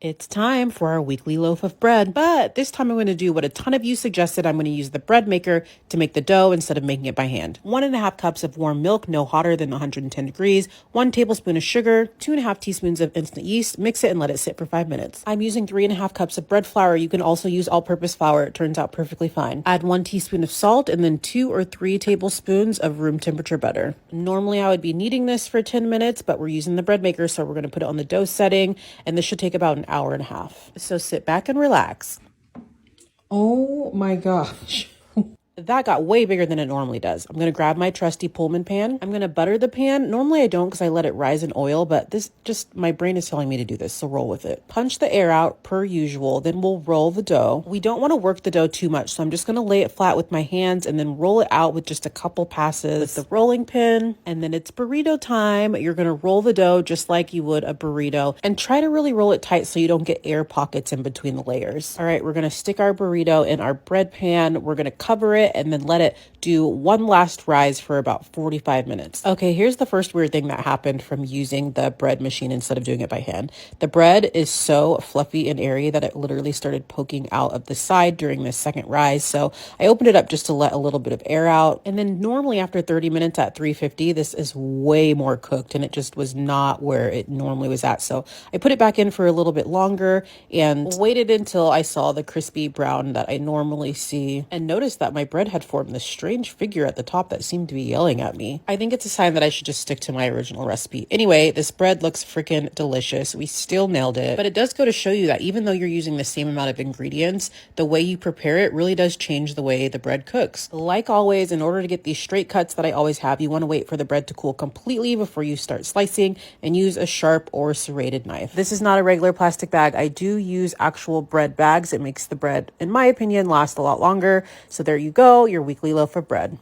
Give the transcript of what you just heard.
It's time for our weekly loaf of bread, but this time I'm going to do what a ton of you suggested. I'm going to use the bread maker to make the dough instead of making it by hand. 1.5 cups of warm milk, no hotter than 110 degrees, 1 tablespoon of sugar, 2.5 teaspoons of instant yeast, mix it and let it sit for 5 minutes. I'm using 3.5 cups of bread flour. You can also use all-purpose flour. It turns out perfectly fine. Add 1 teaspoon of salt and then 2 or 3 tablespoons of room temperature butter. Normally I would be kneading this for 10 minutes, but we're using the bread maker, so we're going to put it on the dough setting, and this should take about an hour and a half. So sit back and relax. Oh my gosh. That got way bigger than it normally does. I'm going to grab my trusty Pullman pan. I'm going to butter the pan. Normally I don't because I let it rise in oil, but this just, my brain is telling me to do this, so roll with it. Punch the air out per usual, then we'll roll the dough. We don't want to work the dough too much, so I'm just going to lay it flat with my hands and then roll it out with just a couple passes with the rolling pin. And then it's burrito time. You're going to roll the dough just like you would a burrito and try to really roll it tight so you don't get air pockets in between the layers. All right, we're going to stick our burrito in our bread pan. We're going to cover it and then let it do one last rise for about 45 minutes. Okay, here's the first weird thing that happened from using the bread machine instead of doing it by hand. The bread is so fluffy and airy that it literally started poking out of the side during this second rise. So I opened it up just to let a little bit of air out. And then normally after 30 minutes at 350, this is way more cooked and it just was not where it normally was at. So I put it back in for a little bit longer and waited until I saw the crispy brown that I normally see and noticed that my bread had formed this strange figure at the top that seemed to be yelling at me. I think it's a sign that I should just stick to my original recipe. Anyway, this bread looks freaking delicious. We still nailed it. But it does go to show you that even though you're using the same amount of ingredients, the way you prepare it really does change the way the bread cooks. Like always, in order to get these straight cuts that I always have, you want to wait for the bread to cool completely before you start slicing and use a sharp or serrated knife. This is not a regular plastic bag. I do use actual bread bags. It makes the bread, in my opinion, last a lot longer. So there you go, your weekly loaf of bread.